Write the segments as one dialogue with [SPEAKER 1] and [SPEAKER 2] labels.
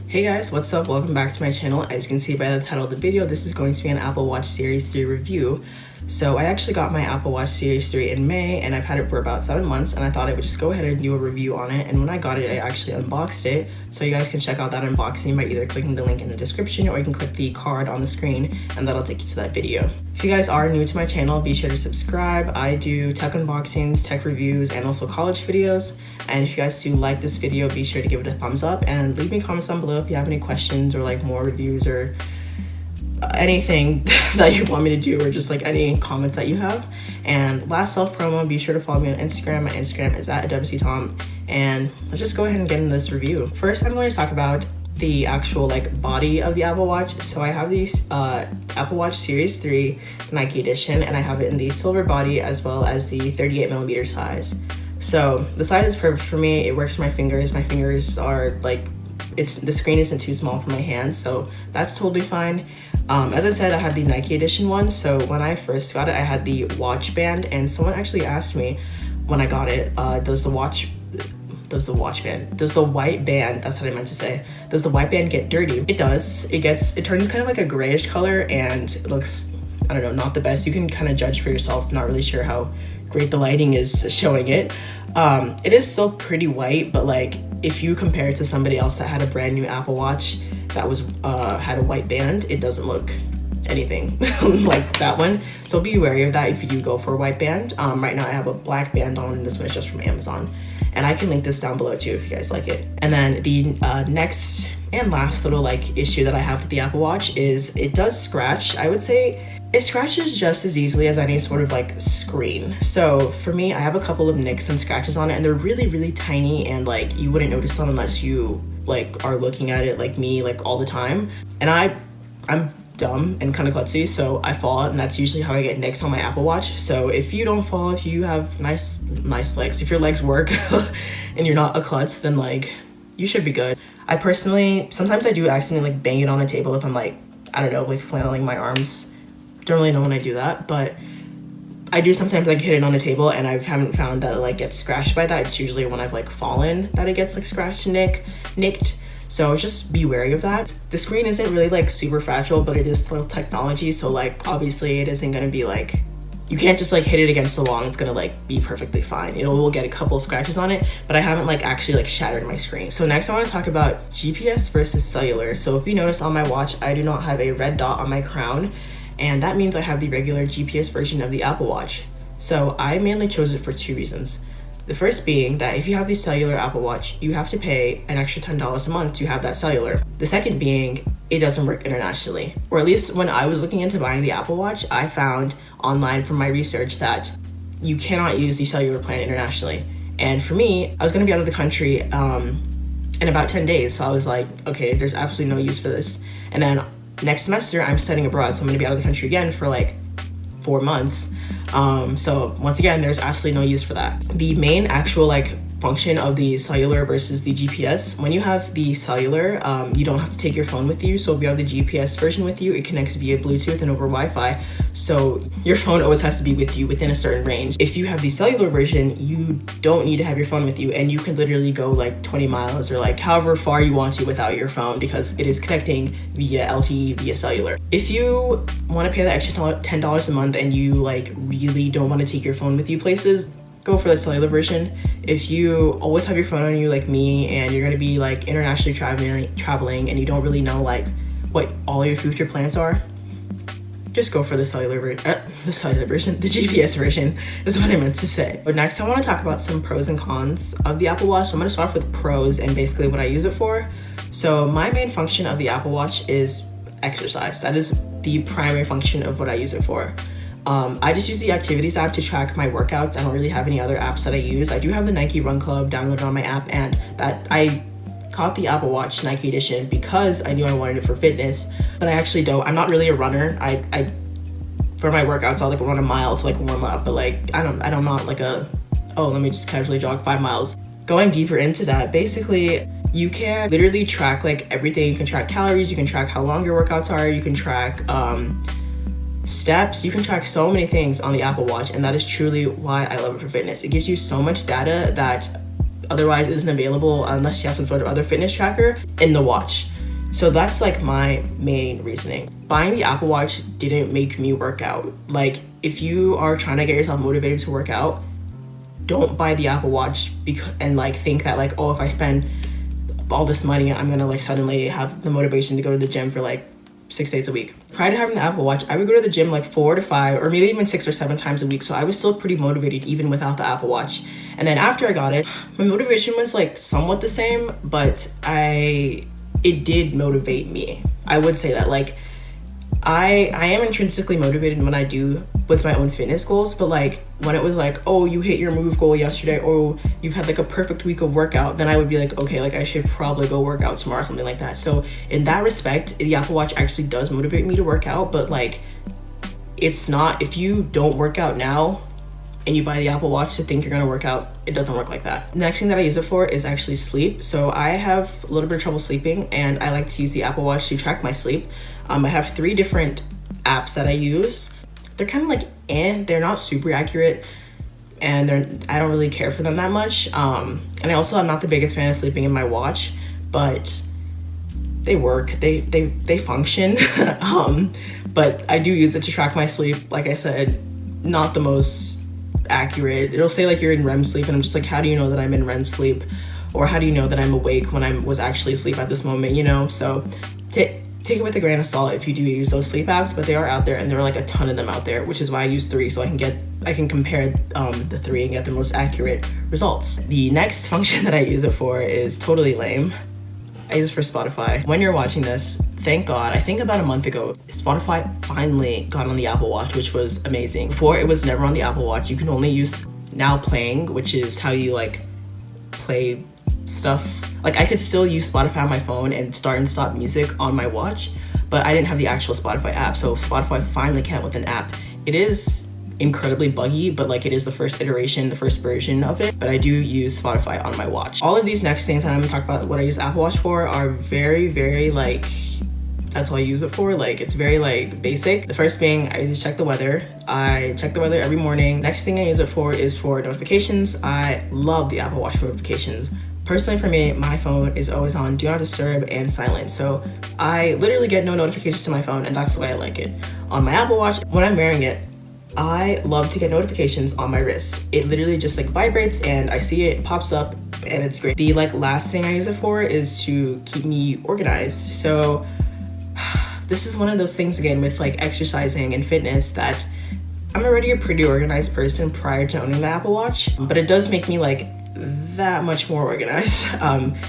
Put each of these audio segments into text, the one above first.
[SPEAKER 1] Hey guys, what's up? Welcome back to my channel. As you can see by the title of the video, this is going to be an Apple Watch Series 3 review. So I actually got my Apple Watch Series 3 in May and I've had it for about 7 months, and I thought I would just go ahead and do a review on it. And when I got it, I actually unboxed it. So you guys can check out that unboxing by either clicking the link in the description, or you can click the card on the screen and that'll take you to that video. If you guys are new to my channel, be sure to subscribe. I do tech unboxings, tech reviews, and also college videos. And if you guys do like this video, be sure to give it a thumbs up and leave me comments down below if you have any questions or like more reviews or anything that you want me to do, or just like any comments that you have. And last self promo, be sure to follow me on Instagram. My Instagram is at WCTom, and let's just go ahead and get into this review. First, I'm going to talk about the actual like body of the Apple Watch. So I have these Apple Watch Series 3 Nike edition, and I have it in the silver body as well as the 38mm size. So the size is perfect for me. It works for my fingers. My fingers are like, the screen isn't too small for my hands, so that's totally fine. As I said, I have the Nike edition one. So when I first got it, I had the watch band, and someone actually asked me when I got it, does the white band, that's what I meant to say, does the white band get dirty? It does. It turns kind of like a grayish color, and it looks, I don't know, not the best. You can kind of judge for yourself. Not really sure how great the lighting is showing it. It is still pretty white, but like if you compare it to somebody else that had a brand new Apple Watch that was had a white band, it doesn't look anything like that one. So be wary of that if you do go for a white band. Right now I have a black band on, and this one is just from Amazon, and I can link this down below too if you guys like it. And then the next and last little like issue that I have with the Apple Watch is it does scratch. I would say it scratches just as easily as any sort of like screen. So for me, I have a couple of nicks and scratches on it, and they're really tiny, and like you wouldn't notice them unless you like are looking at it like me, like all the time. And I'm dumb and kind of klutzy, so I fall, and that's usually how I get nicks on my Apple Watch. So if you don't fall, if you have nice legs, if your legs work and you're not a klutz, then like you should be good. I personally, sometimes I do accidentally like bang it on the table if I'm like, I don't know, like flailing my arms. Don't really know when I do that, but I do sometimes like hit it on the table, and I haven't found that it like gets scratched by that. It's usually when I've like fallen that it gets like scratched and nicked. So just be wary of that. The screen isn't really like super fragile, but it is still technology, so like obviously it isn't gonna be like, you can't just like hit it against the wall and it's gonna like be perfectly fine. It will get a couple scratches on it, but I haven't like actually like shattered my screen. So next I want to talk about GPS versus cellular. So if you notice on my watch, I do not have a red dot on my crown, and that means I have the regular GPS version of the Apple Watch. So I mainly chose it for two reasons. The first being that if you have the cellular Apple Watch, you have to pay an extra $10 a month to have that cellular. The second being, it doesn't work internationally. Or at least when I was looking into buying the Apple Watch, I found online from my research that you cannot use the cellular plan internationally. And for me, I was gonna be out of the country in about 10 days. So I was like, okay, there's absolutely no use for this. And then next semester, I'm studying abroad, so I'm gonna be out of the country again for like 4 months. So once again, there's absolutely no use for that. The main actual like function of the cellular versus the GPS, when you have the cellular, you don't have to take your phone with you. So if you have the GPS version with you, it connects via Bluetooth and over Wi-Fi. So your phone always has to be with you within a certain range. If you have the cellular version, you don't need to have your phone with you, and you can literally go like 20 miles or like however far you want to without your phone, because it is connecting via LTE, via cellular. If you want to pay the extra $10 a month and you like really don't want to take your phone with you places, go for the cellular version. If you always have your phone on you like me, and you're gonna be like internationally traveling and you don't really know like what all your future plans are, just go for the cellular version, the GPS version is what I meant to say. But next I want to talk about some pros and cons of the Apple Watch. So I'm going to start off with pros and basically what I use it for. So my main function of the Apple Watch is exercise. That is the primary function of what I use it for. I just use the activities app to track my workouts. I don't really have any other apps that I use. I do have the Nike Run Club downloaded on my app, and that I caught the Apple Watch Nike edition because I knew I wanted it for fitness, but I actually don't. I'm not really a runner. I for my workouts, I'll like run a mile to like warm up, but like I'm not like let me just casually jog 5 miles. Going deeper into that, basically you can literally track like everything. You can track calories, you can track how long your workouts are, you can track steps, you can track so many things on the Apple Watch, and that is truly why I love it for fitness. It gives you so much data that otherwise isn't available unless you have some sort of other fitness tracker in the watch. So that's like my main reasoning. Buying the Apple Watch didn't make me work out. Like, if you are trying to get yourself motivated to work out, don't buy the Apple Watch and like think that like, oh, if I spend all this money, I'm gonna like suddenly have the motivation to go to the gym for like 6 days a week. Prior to having the Apple Watch, I would go to the gym like 4 to 5 or maybe even 6 or 7 times a week. So I was still pretty motivated even without the Apple Watch. And then after I got it, my motivation was like somewhat the same, but it did motivate me. I would say that like I am intrinsically motivated when I do with my own fitness goals, but like when it was like, oh, you hit your move goal yesterday, or you've had like a perfect week of workout, then I would be like, okay, like I should probably go work out tomorrow or something like that. So in that respect, the Apple Watch actually does motivate me to work out, but like it's not, if you don't work out now and you buy the Apple Watch to think you're gonna work out, it doesn't work like that. The next thing that I use it for is actually sleep. So I have a little bit of trouble sleeping and I like to use the Apple Watch to track my sleep. I have 3 different apps that I use. They're kind of like, they're not super accurate and I don't really care for them that much. And I also am not the biggest fan of sleeping in my watch, but they work, they function. But I do use it to track my sleep. Like I said, not the most accurate. It'll say like you're in REM sleep and I'm just like, how do you know that I'm in REM sleep? Or how do you know that I'm awake when I was actually asleep at this moment, you know? So take it with a grain of salt if you do use those sleep apps, but they are out there and there are like a ton of them out there, which is why I use 3 so I can compare the 3 and get the most accurate results. The next function that I use it for is totally lame. I use it for Spotify. When you're watching this, thank God, I think about a month ago, Spotify finally got on the Apple Watch, which was amazing. Before, it was never on the Apple Watch. You can only use Now Playing, which is how you like play stuff. Like I could still use Spotify on my phone and start and stop music on my watch, but I didn't have the actual Spotify app. So Spotify finally came out with an app. It is incredibly buggy, but like it is the first iteration, the first version of it, but I do use Spotify on my watch. All of these next things that I'm gonna talk about what I use Apple Watch for are very, very like, that's all I use it for. Like it's very like basic. The first being I just check the weather. I check the weather every morning. Next thing I use it for is for notifications. I love the Apple Watch for notifications. Personally for me, my phone is always on Do Not Disturb and silent. So I literally get no notifications to my phone and that's why I like it. On my Apple Watch, when I'm wearing it, I love to get notifications on my wrist. It literally just like vibrates and I see it pops up and it's great. The like last thing I use it for is to keep me organized. So this is one of those things again with like exercising and fitness that I'm already a pretty organized person prior to owning the Apple Watch, but it does make me like that much more organized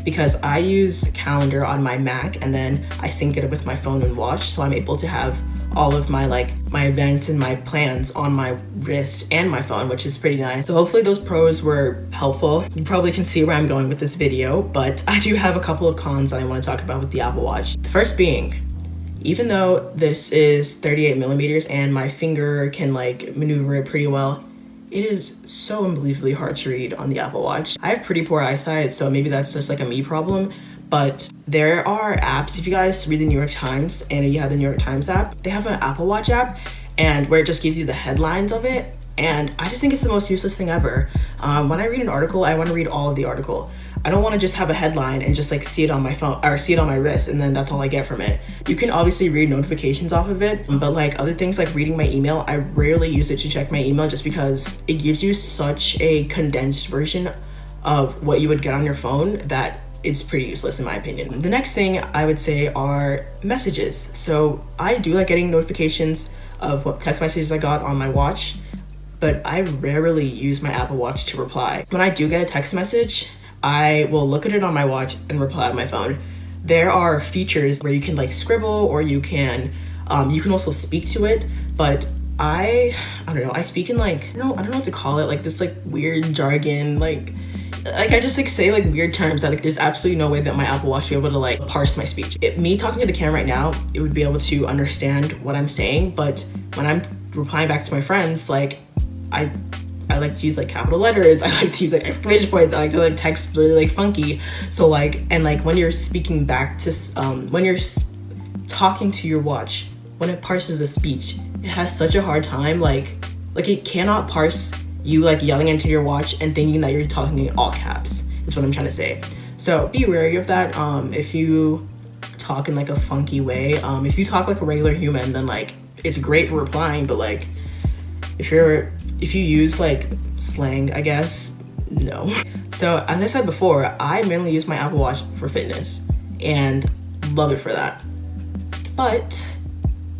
[SPEAKER 1] because I use calendar on my Mac and then I sync it with my phone and watch, so I'm able to have all of my like my events and my plans on my wrist and my phone, which is pretty nice. So hopefully those pros were helpful. You probably can see where I'm going with this video, but I do have a couple of cons that I want to talk about with the Apple Watch. The first being, even though this is 38 millimeters and my finger can like maneuver it pretty well, it is so unbelievably hard to read on the Apple Watch. I have pretty poor eyesight, so maybe that's just like a me problem, but there are apps. If you guys read the New York Times and if you have the New York Times app, they have an Apple Watch app and where it just gives you the headlines of it. And I just think it's the most useless thing ever. When I read an article, I want to read all of the article. I don't want to just have a headline and just like see it on my phone or see it on my wrist and then that's all I get from it. You can obviously read notifications off of it, but like other things like reading my email, I rarely use it to check my email just because it gives you such a condensed version of what you would get on your phone that it's pretty useless in my opinion. The next thing I would say are messages. So I do like getting notifications of what text messages I got on my watch, but I rarely use my Apple Watch to reply. When I do get a text message, I will look at it on my watch and reply on my phone. There are features where you can like scribble or you can also speak to it, but I don't know, I speak in like, I don't know what to call it, like this like weird jargon, like I just like say like weird terms that like there's absolutely no way that my Apple Watch would be able to like parse my speech. Me talking to the camera right now, it would be able to understand what I'm saying, but when I'm replying back to my friends, like I like to use like capital letters, I like to use like exclamation points, I like to like text really like funky. So like, and like when you're speaking back to, when you're talking to your watch, when it parses the speech, it has such a hard time, like it cannot parse you like yelling into your watch and thinking that you're talking in all caps, is what I'm trying to say. So be wary of that. If you talk in like a funky way. If you talk like a regular human, then like it's great for replying, but like if you use like slang, I guess, no. So as I said before, I mainly use my Apple Watch for fitness and love it for that, but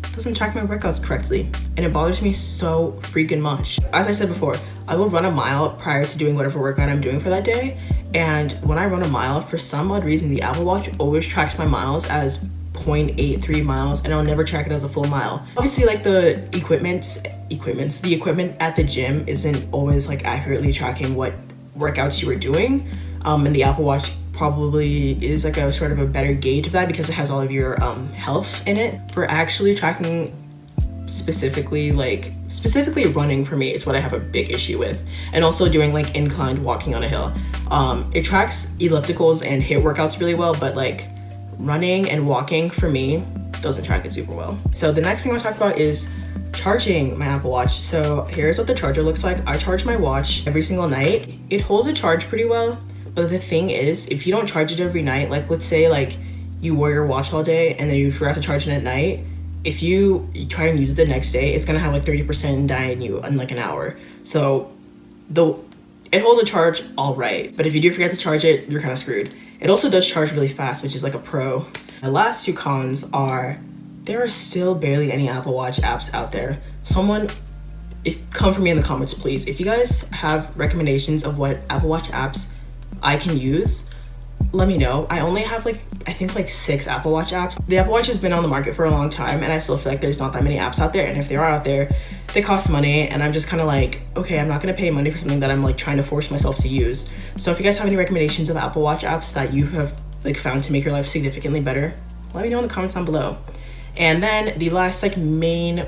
[SPEAKER 1] it doesn't track my workouts correctly, and it bothers me so freaking much. As I said before, I will run a mile prior to doing whatever workout I'm doing for that day, and when I run a mile, for some odd reason, the Apple Watch always tracks my miles as 0.83 miles, and I'll never track it as a full mile. Obviously, like the equipment at the gym isn't always like accurately tracking what workouts you were doing, and the Apple Watch probably is like a sort of a better gauge of that because it has all of your health in it. For actually tracking specifically running, for me, is what I have a big issue with, and also doing like inclined walking on a hill. It tracks ellipticals and HIIT workouts really well, but like running and walking for me doesn't track it super well. So the next thing I want to talk about is charging my Apple Watch. So here's what the charger looks like. I charge my watch every single night. It holds a charge pretty well, but the thing is, if you don't charge it every night, like let's say like you wore your watch all day and then you forgot to charge it at night, if you try and use it the next day, it's gonna have like 30% die in you in like an hour. So it holds a charge all right, but if you do forget to charge it, you're kind of screwed. It also does charge really fast, which is like a pro. My last two cons are there are still barely any Apple Watch apps out there. Come for me in the comments, please. If you guys have recommendations of what Apple Watch apps I can use, let me know. I only have I think 6 Apple Watch apps. The Apple Watch has been on the market for a long time, and I still feel like there's not that many apps out there, and if they are out there, they cost money, and I'm just kind of like, okay, I'm not gonna pay money for something that I'm like trying to force myself to use. So if you guys have any recommendations of Apple Watch apps that you have like found to make your life significantly better, let me know in the comments down below. And then the last main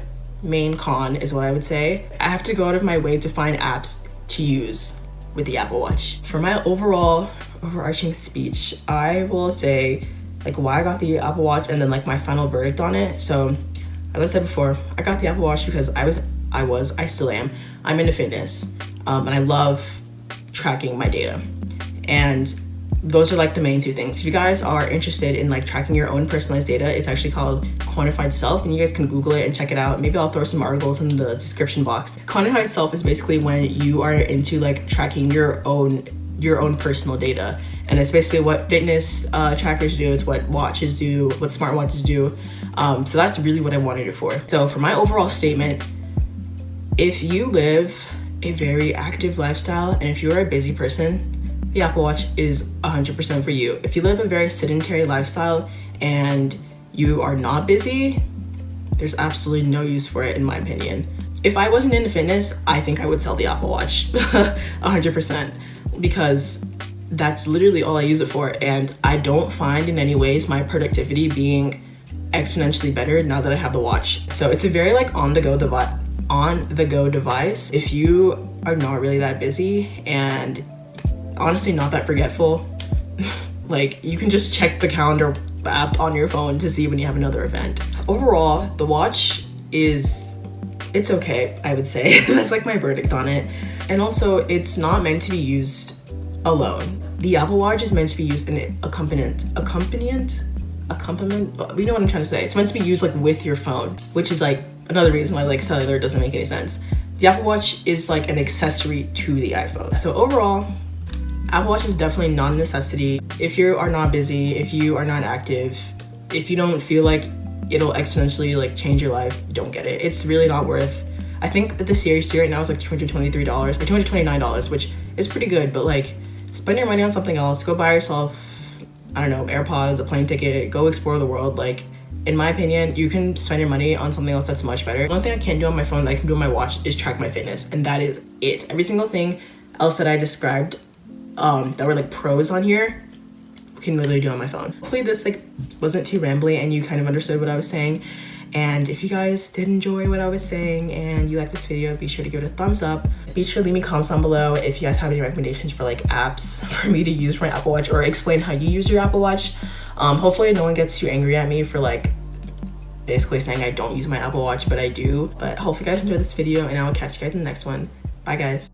[SPEAKER 1] con is what I would say. I have to go out of my way to find apps to use with the Apple Watch. For my overarching speech, I will say why I got the Apple Watch and then my final verdict on it. So as I said before, I got the Apple Watch because I still am, I'm into fitness, and I love tracking my data, and those are the main two things. If you guys are interested in tracking your own personalized data, it's actually called Quantified Self, and you guys can Google it and check it out. Maybe I'll throw some articles in the description box. Quantified Self is basically when you are into tracking your own personal data, and it's basically what fitness trackers do, it's what watches do, what smartwatches do. So that's really what I wanted it for. So for my overall statement, if you live a very active lifestyle and if you're a busy person, the Apple Watch is 100% for you. If you live a very sedentary lifestyle and you are not busy, there's absolutely no use for it, in my opinion. If I wasn't into fitness, I think I would sell the Apple Watch 100%, because that's literally all I use it for, and I don't find in any ways my productivity being exponentially better now that I have the watch. So it's a very on-the-go device. If you are not really that busy and honestly not that forgetful, you can just check the calendar app on your phone to see when you have another event. Overall, the watch it's okay, I would say. That's my verdict on it. And also, it's not meant to be used alone. The Apple Watch is meant to be used in accompaniment, you know what I'm trying to say. It's meant to be used with your phone, which is another reason why cellular doesn't make any sense. The Apple Watch is an accessory to the iPhone. So overall, Apple Watch is definitely not a necessity. If you are not busy, if you are not active, if you don't feel it'll exponentially change your life, don't get it. It's really not worth. I think that the Series 2 right now is $223 or $229, which is pretty good, but spend your money on something else. Go buy yourself, I don't know, AirPods, a plane ticket, go explore the world. In my opinion, you can spend your money on something else that's much better. One thing I can't do on my phone that I can do on my watch is track my fitness, and that is it. Every single thing else that I described that were pros on here, can literally do on my phone. Hopefully this wasn't too rambly and you kind of understood what I was saying. And if you guys did enjoy what I was saying and you like this video, be sure to give it a thumbs up. Be sure to leave me comments down below if you guys have any recommendations for apps for me to use for my Apple Watch, or explain how you use your Apple Watch. Hopefully no one gets too angry at me for basically saying I don't use my Apple Watch, but I do. But hopefully you guys enjoyed this video, and I will catch you guys in the next one. Bye guys.